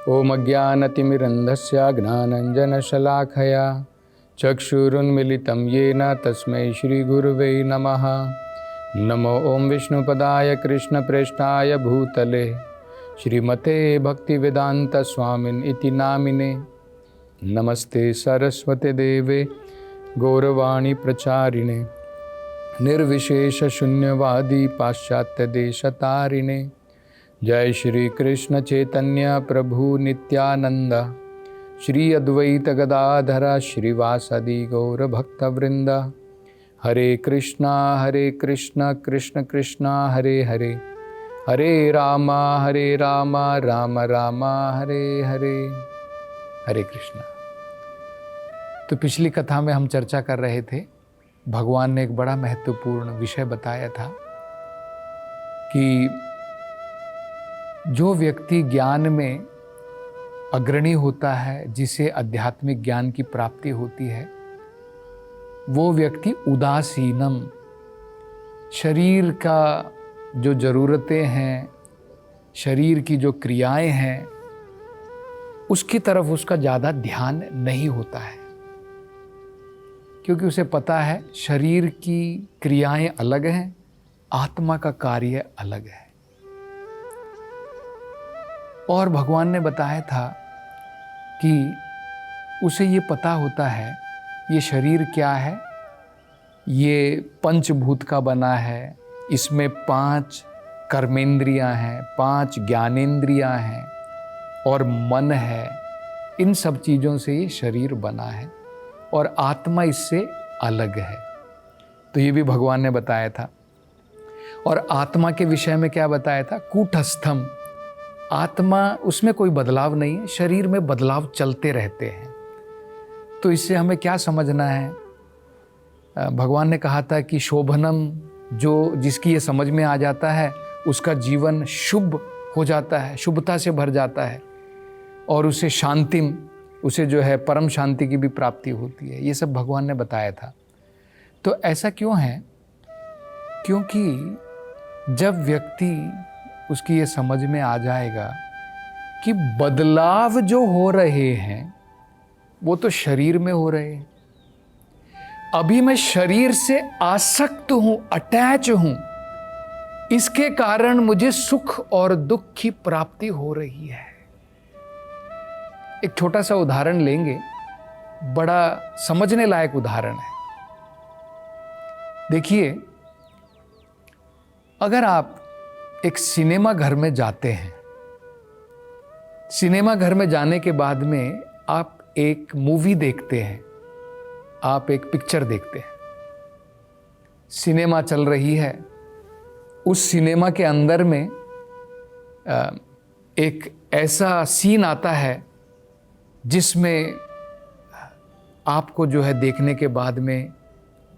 ओम अज्ञानतिमिरन्धस्य ज्ञानाञ्जनशलाखया चक्षुरुन्मिलितं येन तस्मै श्रीगुरुवे नमः। नमो ओम विष्णुपदाय कृष्णप्रेष्ठाय भूतले श्रीमते भक्तिवेदान्तस्वामिन् इति नामिने। नमस्ते सरस्वती देवे गौरवाणी प्रचारिणे निर्विशेषशून्यवादी पाश्चात्यदेशतारिणे। जय श्री कृष्ण चैतन्य प्रभु नित्यानंद श्री अद्वैत गदाधर श्रीवासदि गौर भक्तवृंद। हरे कृष्णा कृष्ण कृष्णा हरे हरे, हरे राम राम राम हरे हरे। हरे कृष्णा। तो पिछली कथा में हम चर्चा कर रहे थे, भगवान ने एक बड़ा महत्वपूर्ण विषय बताया था कि जो व्यक्ति ज्ञान में अग्रणी होता है, जिसे आध्यात्मिक ज्ञान की प्राप्ति होती है, वो व्यक्ति उदासीनम, शरीर का जो ज़रूरतें हैं, शरीर की जो क्रियाएं हैं, उसकी तरफ उसका ज़्यादा ध्यान नहीं होता है, क्योंकि उसे पता है शरीर की क्रियाएं अलग हैं, आत्मा का कार्य अलग है। और भगवान ने बताया था कि उसे ये पता होता है ये शरीर क्या है, ये पंचभूत का बना है, इसमें 5 कर्मेंद्रियां हैं, 5 ज्ञानेंद्रियां हैं और मन है। इन सब चीज़ों से ये शरीर बना है और आत्मा इससे अलग है। तो ये भी भगवान ने बताया था। और आत्मा के विषय में क्या बताया था? कूटस्थम, आत्मा उसमें कोई बदलाव नहीं है, शरीर में बदलाव चलते रहते हैं। तो इससे हमें क्या समझना है? भगवान ने कहा था कि शोभनम, जो जिसकी ये समझ में आ जाता है उसका जीवन शुभ हो जाता है, शुभता से भर जाता है, और उसे शांतिम, उसे जो है परम शांति की भी प्राप्ति होती है। ये सब भगवान ने बताया था। तो ऐसा क्यों है? क्योंकि जब व्यक्ति उसकी ये समझ में आ जाएगा कि बदलाव जो हो रहे हैं वो तो शरीर में हो रहे हैं, अभी मैं शरीर से आसक्त हूं, अटैच हूं, इसके कारण मुझे सुख और दुख की प्राप्ति हो रही है। एक छोटा सा उदाहरण लेंगे, बड़ा समझने लायक उदाहरण है। देखिए, अगर आप एक सिनेमा घर में जाते हैं, सिनेमा घर में जाने के बाद में आप एक मूवी देखते हैं, आप एक पिक्चर देखते हैं, सिनेमा चल रही है, उस सिनेमा के अंदर में एक ऐसा सीन आता है जिसमें आपको जो है देखने के बाद में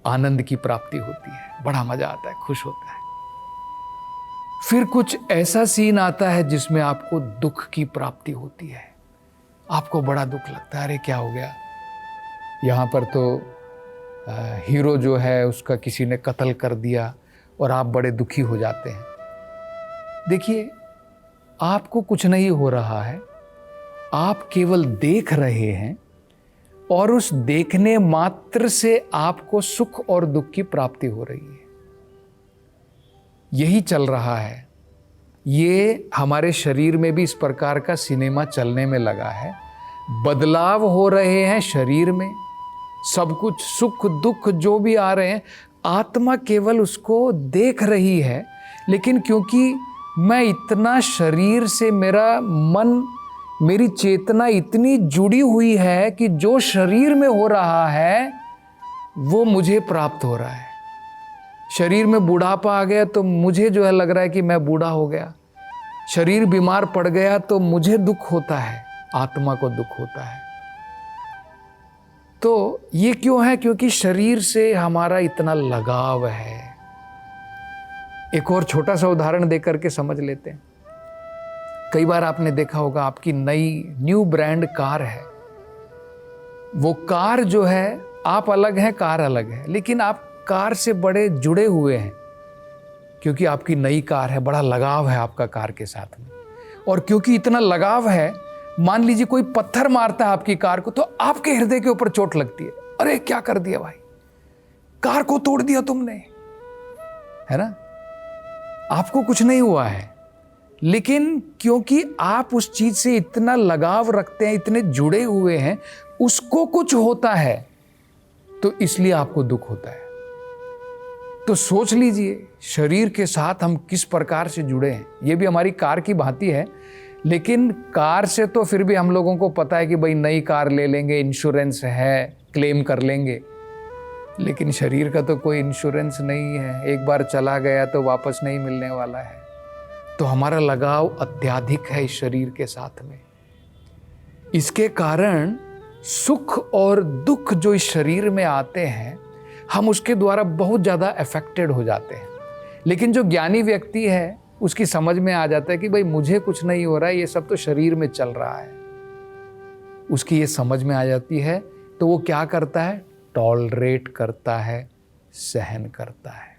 आनंद की प्राप्ति होती है, बड़ा मजा आता है, खुश होता है। फिर कुछ ऐसा सीन आता है जिसमें आपको दुख की प्राप्ति होती है, आपको बड़ा दुख लगता है, अरे क्या हो गया, यहाँ पर तो हीरो जो है उसका किसी ने कत्ल कर दिया, और आप बड़े दुखी हो जाते हैं। देखिए, आपको कुछ नहीं हो रहा है, आप केवल देख रहे हैं, और उस देखने मात्र से आपको सुख और दुख की प्राप्ति हो रही है। यही चल रहा है। ये हमारे शरीर में भी इस प्रकार का सिनेमा चलने में लगा है। बदलाव हो रहे हैं शरीर में, सब कुछ सुख दुख जो भी आ रहे हैं, आत्मा केवल उसको देख रही है। लेकिन क्योंकि मैं इतना शरीर से, मेरा मन, मेरी चेतना इतनी जुड़ी हुई है कि जो शरीर में हो रहा है वो मुझे प्राप्त हो रहा है। शरीर में बुढ़ापा आ गया तो मुझे जो है लग रहा है कि मैं बूढ़ा हो गया, शरीर बीमार पड़ गया तो मुझे दुख होता है, आत्मा को दुख होता है। तो ये क्यों है? क्योंकि शरीर से हमारा इतना लगाव है। एक और छोटा सा उदाहरण देकर के समझ लेते हैं। कई बार आपने देखा होगा, आपकी नई न्यू ब्रांड कार है, वो कार जो है, आप अलग हैं, कार अलग है, लेकिन आप कार से बड़े जुड़े हुए हैं क्योंकि आपकी नई कार है, बड़ा लगाव है आपका कार के साथ में। और क्योंकि इतना लगाव है, मान लीजिए कोई पत्थर मारता है आपकी कार को, तो आपके हृदय के ऊपर चोट लगती है। अरे क्या कर दिया भाई, कार को तोड़ दिया तुमने, है ना। आपको कुछ नहीं हुआ है, लेकिन क्योंकि आप उस चीज से इतना लगाव रखते हैं, इतने जुड़े हुए हैं, उसको कुछ होता है तो इसलिए आपको दुख होता है। तो सोच लीजिए शरीर के साथ हम किस प्रकार से जुड़े हैं। ये भी हमारी कार की भांति है, लेकिन कार से तो फिर भी हम लोगों को पता है कि भाई नई कार ले लेंगे, इंश्योरेंस है, क्लेम कर लेंगे। लेकिन शरीर का तो कोई इंश्योरेंस नहीं है, एक बार चला गया तो वापस नहीं मिलने वाला है। तो हमारा लगाव अत्यधिक है इस शरीर के साथ में। इसके कारण सुख और दुख जो इस शरीर में आते हैं, हम उसके द्वारा बहुत ज़्यादा अफेक्टेड हो जाते हैं। लेकिन जो ज्ञानी व्यक्ति है उसकी समझ में आ जाता है कि भाई मुझे कुछ नहीं हो रहा है, ये सब तो शरीर में चल रहा है। उसकी ये समझ में आ जाती है तो वो क्या करता है, टॉलरेट करता है, सहन करता है।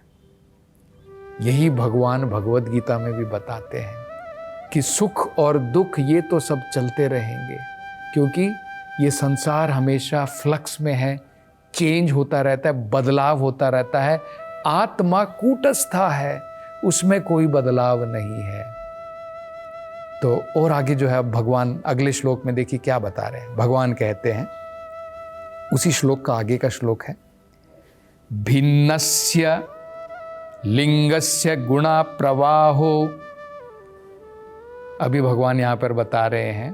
यही भगवान भगवद गीता में भी बताते हैं कि सुख और दुख ये तो सब चलते रहेंगे, क्योंकि ये संसार हमेशा फ्लक्स में है, चेंज होता रहता है, बदलाव होता रहता है। आत्मा कूटस्था है, उसमें कोई बदलाव नहीं है। तो और आगे जो है भगवान अगले श्लोक में देखिए क्या बता रहे हैं। भगवान कहते हैं, उसी श्लोक का आगे का श्लोक है, भिन्नस्य लिंगस्य गुणा प्रवाहो। अभी भगवान यहां पर बता रहे हैं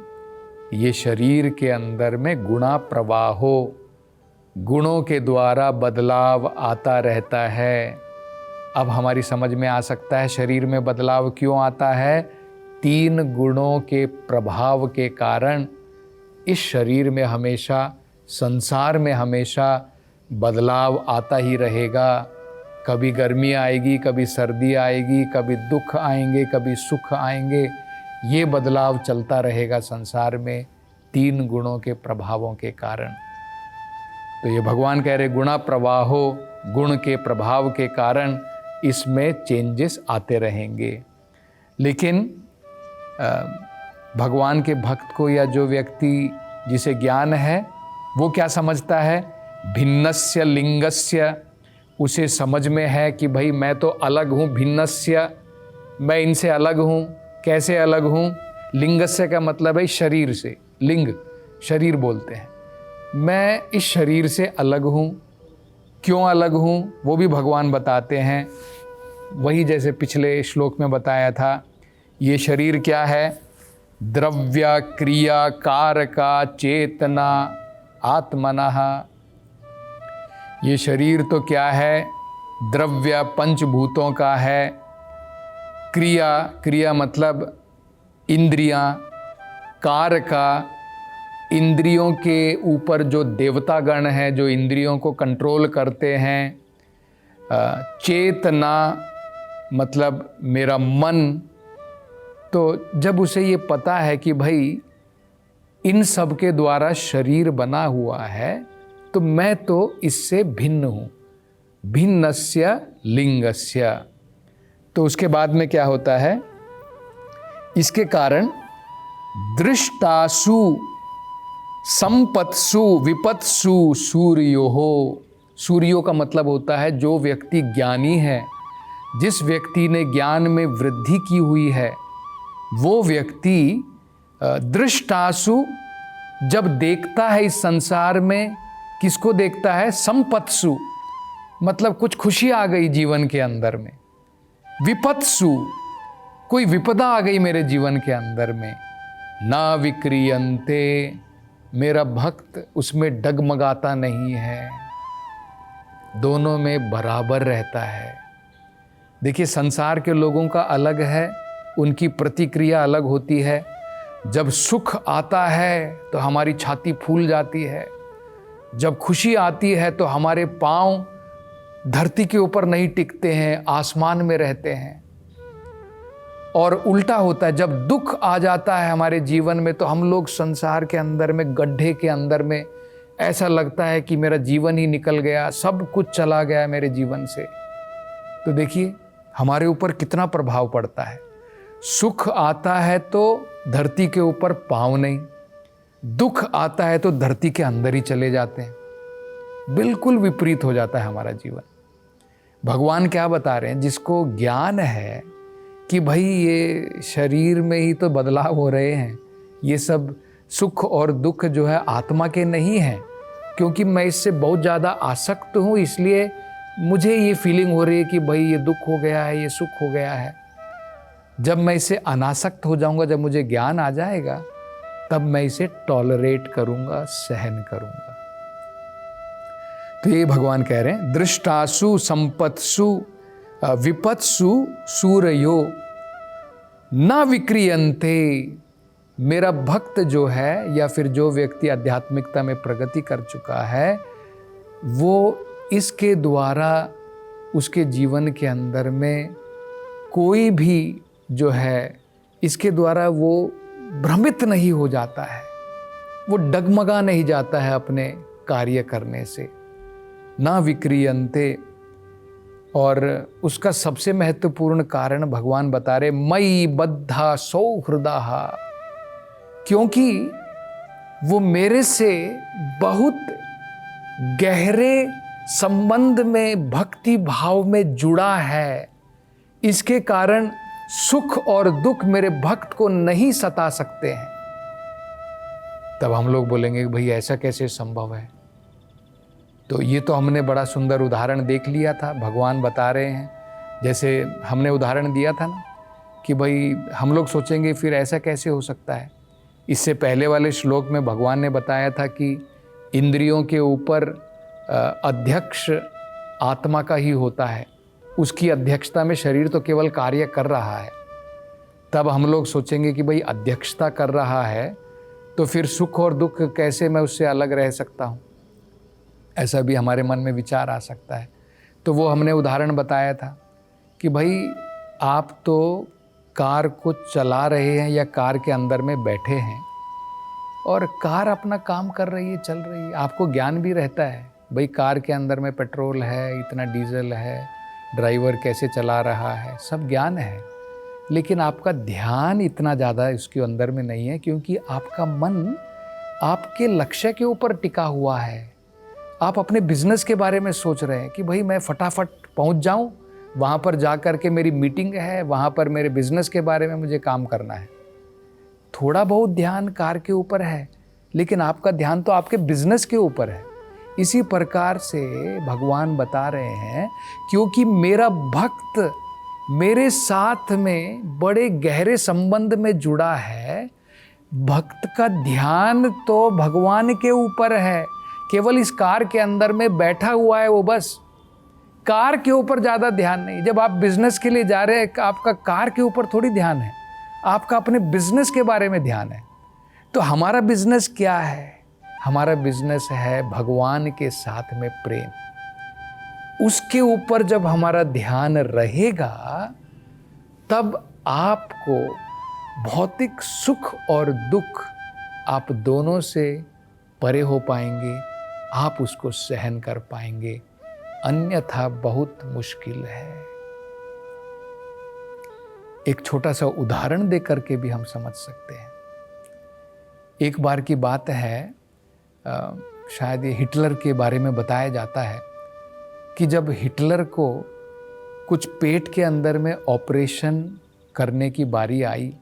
ये शरीर के अंदर में गुणा प्रवाहो, गुणों के द्वारा बदलाव आता रहता है। अब हमारी समझ में आ सकता है शरीर में बदलाव क्यों आता है। 3 गुणों के प्रभाव के कारण इस शरीर में हमेशा, संसार में हमेशा बदलाव आता ही रहेगा। कभी गर्मी आएगी, कभी सर्दी आएगी, कभी दुख आएंगे, कभी सुख आएंगे। ये बदलाव चलता रहेगा संसार में 3 गुणों के प्रभावों के कारण। तो ये भगवान कह रहे गुणा प्रवाहो, गुण के प्रभाव के कारण इसमें चेंजेस आते रहेंगे। लेकिन भगवान के भक्त को या जो व्यक्ति जिसे ज्ञान है वो क्या समझता है, भिन्नस्य लिंगस्य, उसे समझ में है कि भाई मैं तो अलग हूँ, भिन्नस्य, मैं इनसे अलग हूँ। कैसे अलग हूँ, लिंगस्य का मतलब है शरीर से, लिंग शरीर बोलते हैं। मैं इस शरीर से अलग हूँ। क्यों अलग हूँ वो भी भगवान बताते हैं। वही जैसे पिछले श्लोक में बताया था, ये शरीर क्या है, द्रव्य क्रिया कारका चेतना आत्मनः। ये शरीर तो क्या है, द्रव्य पंचभूतों का है, क्रिया, क्रिया मतलब इंद्रियां, कारका इंद्रियों के ऊपर जो देवतागण हैं जो इंद्रियों को कंट्रोल करते हैं, चेतना मतलब मेरा मन। तो जब उसे ये पता है कि भाई इन सब के द्वारा शरीर बना हुआ है, तो मैं तो इससे भिन्न हूँ, भिन्नस्य लिंगस्य। तो उसके बाद में क्या होता है, इसके कारण दृष्टासु संपत्सु विपत्सु सूर्योहो। सूर्यों का मतलब होता है जो व्यक्ति ज्ञानी है, जिस व्यक्ति ने ज्ञान में वृद्धि की हुई है, वो व्यक्ति दृष्टासु जब देखता है इस संसार में, किसको देखता है, संपत्सु मतलब कुछ खुशी आ गई जीवन के अंदर में, विपत्सु कोई विपदा आ गई मेरे जीवन के अंदर में, ना विक्रियन्ते मेरा भक्त उसमें डगमगाता नहीं है, दोनों में बराबर रहता है। देखिए संसार के लोगों का अलग है, उनकी प्रतिक्रिया अलग होती है। जब सुख आता है तो हमारी छाती फूल जाती है, जब खुशी आती है तो हमारे पांव धरती के ऊपर नहीं टिकते हैं, आसमान में रहते हैं। और उल्टा होता है, जब दुख आ जाता है हमारे जीवन में तो हम लोग संसार के अंदर में, गड्ढे के अंदर में, ऐसा लगता है कि मेरा जीवन ही निकल गया, सब कुछ चला गया मेरे जीवन से। तो देखिए हमारे ऊपर कितना प्रभाव पड़ता है। सुख आता है तो धरती के ऊपर पाँव नहीं, दुख आता है तो धरती के अंदर ही चले जाते हैं। बिल्कुल विपरीत हो जाता है हमारा जीवन। भगवान क्या बता रहे हैं, जिसको ज्ञान है कि भाई ये शरीर में ही तो बदलाव हो रहे हैं, ये सब सुख और दुख जो है आत्मा के नहीं हैं, क्योंकि मैं इससे बहुत ज़्यादा आसक्त हूँ इसलिए मुझे ये फीलिंग हो रही है कि भाई ये दुख हो गया है, ये सुख हो गया है। जब मैं इससे अनासक्त हो जाऊंगा, जब मुझे ज्ञान आ जाएगा, तब मैं इसे टॉलरेट करूंगा, सहन करूंगा। तो ये भगवान कह रहे हैं, दृष्टासु संपत्सु विपत्सु सूरयो न विक्रियन्ते। मेरा भक्त जो है या फिर जो व्यक्ति आध्यात्मिकता में प्रगति कर चुका है, वो इसके द्वारा उसके जीवन के अंदर में कोई भी जो है, इसके द्वारा वो भ्रमित नहीं हो जाता है, वो डगमगा नहीं जाता है अपने कार्य करने से। ना विक्रियन्ते। और उसका सबसे महत्वपूर्ण कारण भगवान बता रहे, मयि बद्धा सौहृदाः, क्योंकि वो मेरे से बहुत गहरे संबंध में, भक्ति भाव में जुड़ा है। इसके कारण सुख और दुख मेरे भक्त को नहीं सता सकते हैं। तब हम लोग बोलेंगे कि भाई ऐसा कैसे संभव है। तो ये तो हमने बड़ा सुंदर उदाहरण देख लिया था। भगवान बता रहे हैं, जैसे हमने उदाहरण दिया था ना कि भाई हम लोग सोचेंगे फिर ऐसा कैसे हो सकता है। इससे पहले वाले श्लोक में भगवान ने बताया था कि इंद्रियों के ऊपर अध्यक्ष आत्मा का ही होता है, उसकी अध्यक्षता में शरीर तो केवल कार्य कर रहा है। तब हम लोग सोचेंगे कि भाई अध्यक्षता कर रहा है तो फिर सुख और दुख कैसे मैं उससे अलग रह सकता हूँ, ऐसा भी हमारे मन में विचार आ सकता है। तो वो हमने उदाहरण बताया था कि भाई आप तो कार को चला रहे हैं या कार के अंदर में बैठे हैं और कार अपना काम कर रही है, चल रही है। आपको ज्ञान भी रहता है, भाई कार के अंदर में पेट्रोल है, इतना डीजल है, ड्राइवर कैसे चला रहा है, सब ज्ञान है। लेकिन आपका ध्यान इतना ज़्यादा इसके अंदर में नहीं है, क्योंकि आपका मन आपके लक्ष्य के ऊपर टिका हुआ है। आप अपने बिजनेस के बारे में सोच रहे हैं कि भाई मैं फटाफट पहुंच जाऊं, वहाँ पर जा कर के मेरी मीटिंग है, वहाँ पर मेरे बिजनेस के बारे में मुझे काम करना है। थोड़ा बहुत ध्यान कार के ऊपर है, लेकिन आपका ध्यान तो आपके बिजनेस के ऊपर है। इसी प्रकार से भगवान बता रहे हैं, क्योंकि मेरा भक्त मेरे साथ में बड़े गहरे संबंध में जुड़ा है, भक्त का ध्यान तो भगवान के ऊपर है। केवल इस कार के अंदर में बैठा हुआ है वो, बस कार के ऊपर ज़्यादा ध्यान नहीं। जब आप बिजनेस के लिए जा रहे हैं, आपका कार के ऊपर थोड़ी ध्यान है, आपका अपने बिजनेस के बारे में ध्यान है। तो हमारा बिजनेस क्या है? हमारा बिजनेस है भगवान के साथ में प्रेम। उसके ऊपर जब हमारा ध्यान रहेगा, तब आपको भौतिक सुख और दुख आप दोनों से परे हो पाएंगे, आप उसको सहन कर पाएंगे, अन्यथा बहुत मुश्किल है। एक छोटा सा उदाहरण दे करके भी हम समझ सकते हैं। एक बार की बात है, शायद ये हिटलर के बारे में बताया जाता है कि जब हिटलर को कुछ पेट के अंदर में ऑपरेशन करने की बारी आई,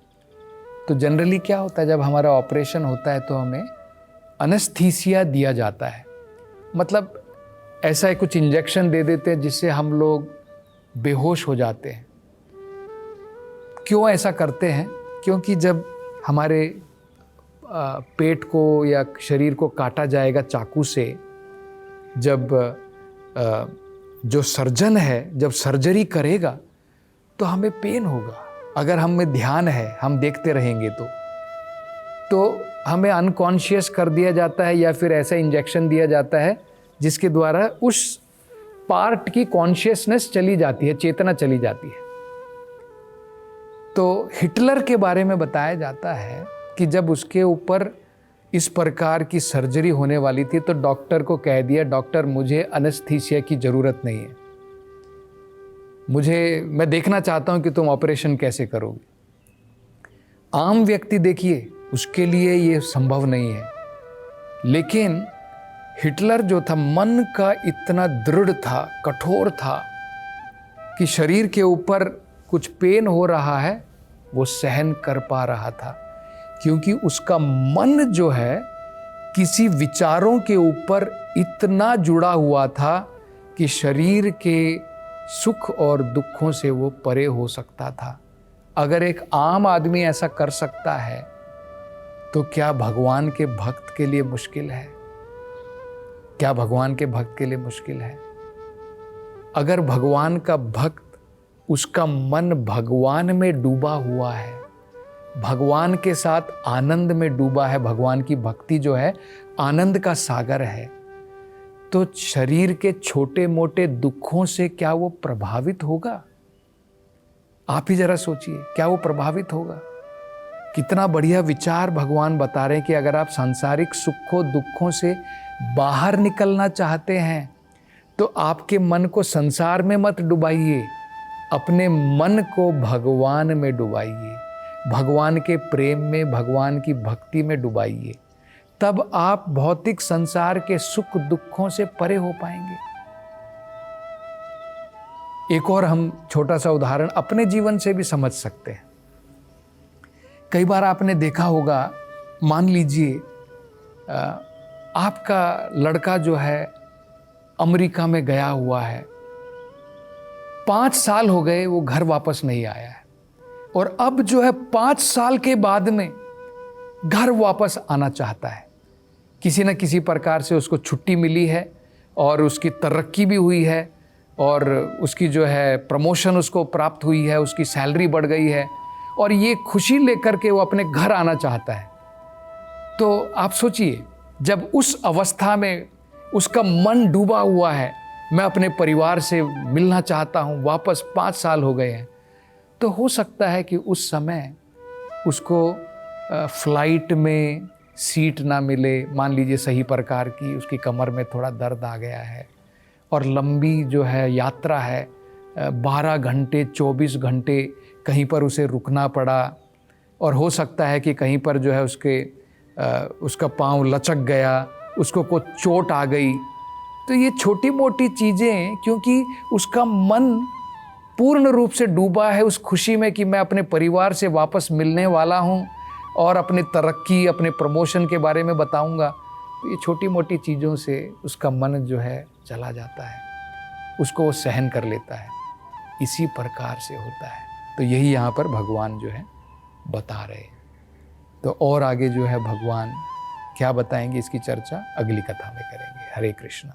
तो जनरली क्या होता है, जब हमारा ऑपरेशन होता है तो हमें एनेस्थीसिया दिया जाता है। मतलब ऐसा कुछ इंजेक्शन दे देते हैं जिससे हम लोग बेहोश हो जाते हैं। क्यों ऐसा करते हैं? क्योंकि जब हमारे पेट को या शरीर को काटा जाएगा चाकू से, जब जो सर्जन है जब सर्जरी करेगा तो हमें पेन होगा। अगर हम में ध्यान है, हम देखते रहेंगे तो हमें अनकॉन्शियस कर दिया जाता है, या फिर ऐसा इंजेक्शन दिया जाता है जिसके द्वारा उस पार्ट की कॉन्शियसनेस चली जाती है, चेतना चली जाती है। तो हिटलर के बारे में बताया जाता है कि जब उसके ऊपर इस प्रकार की सर्जरी होने वाली थी तो डॉक्टर को कह दिया, डॉक्टर मुझे एनेस्थीसिया की ज़रूरत नहीं है, मैं देखना चाहता हूं कि तुम ऑपरेशन कैसे करोगे। आम व्यक्ति देखिए, उसके लिए ये संभव नहीं है। लेकिन हिटलर जो था, मन का इतना दृढ़ था, कठोर था कि शरीर के ऊपर कुछ पेन हो रहा है वो सहन कर पा रहा था, क्योंकि उसका मन जो है किसी विचारों के ऊपर इतना जुड़ा हुआ था कि शरीर के सुख और दुखों से वो परे हो सकता था। अगर एक आम आदमी ऐसा कर सकता है तो क्या भगवान के भक्त के लिए मुश्किल है? क्या भगवान के भक्त के लिए मुश्किल है? अगर भगवान का भक्त, उसका मन भगवान में डूबा हुआ है, भगवान के साथ आनंद में डूबा है, भगवान की भक्ति जो है आनंद का सागर है, तो शरीर के छोटे मोटे दुखों से क्या वो प्रभावित होगा? आप ही जरा सोचिए, क्या वो प्रभावित होगा? कितना बढ़िया विचार भगवान बता रहे हैं कि अगर आप सांसारिक सुखों दुखों से बाहर निकलना चाहते हैं तो आपके मन को संसार में मत डुबाइए, अपने मन को भगवान में डुबाइए, भगवान के प्रेम में, भगवान की भक्ति में डुबाइए। तब आप भौतिक संसार के सुख दुखों से परे हो पाएंगे। एक और हम छोटा सा उदाहरण अपने जीवन से भी समझ सकते हैं। कई बार आपने देखा होगा, मान लीजिए आपका लड़का जो है अमेरिका में गया हुआ है, 5 साल हो गए वो घर वापस नहीं आया है, और अब जो है 5 साल के बाद में घर वापस आना चाहता है। किसी न किसी प्रकार से उसको छुट्टी मिली है और उसकी तरक्की भी हुई है और उसकी जो है प्रमोशन उसको प्राप्त हुई है, उसकी सैलरी बढ़ गई है, और ये खुशी लेकर के वो अपने घर आना चाहता है। तो आप सोचिए, जब उस अवस्था में उसका मन डूबा हुआ है, मैं अपने परिवार से मिलना चाहता हूँ, वापस 5 साल हो गए हैं, तो हो सकता है कि उस समय उसको फ्लाइट में सीट ना मिले, मान लीजिए सही प्रकार की, उसकी कमर में थोड़ा दर्द आ गया है और लंबी जो है यात्रा है, 12 घंटे 24 घंटे कहीं पर उसे रुकना पड़ा, और हो सकता है कि कहीं पर जो है उसका पाँव लचक गया, उसको कुछ चोट आ गई। तो ये छोटी मोटी चीज़ें, क्योंकि उसका मन पूर्ण रूप से डूबा है उस खुशी में कि मैं अपने परिवार से वापस मिलने वाला हूँ और अपने तरक्की, अपने प्रमोशन के बारे में बताऊँगा, तो ये छोटी मोटी चीज़ों से उसका मन जो है चला जाता है, उसको वो सहन कर लेता है। इसी प्रकार से होता है। तो यही यहाँ पर भगवान जो है बता रहे हैं। तो और आगे जो है भगवान क्या बताएंगे, इसकी चर्चा अगली कथा में करेंगे। हरे कृष्णा।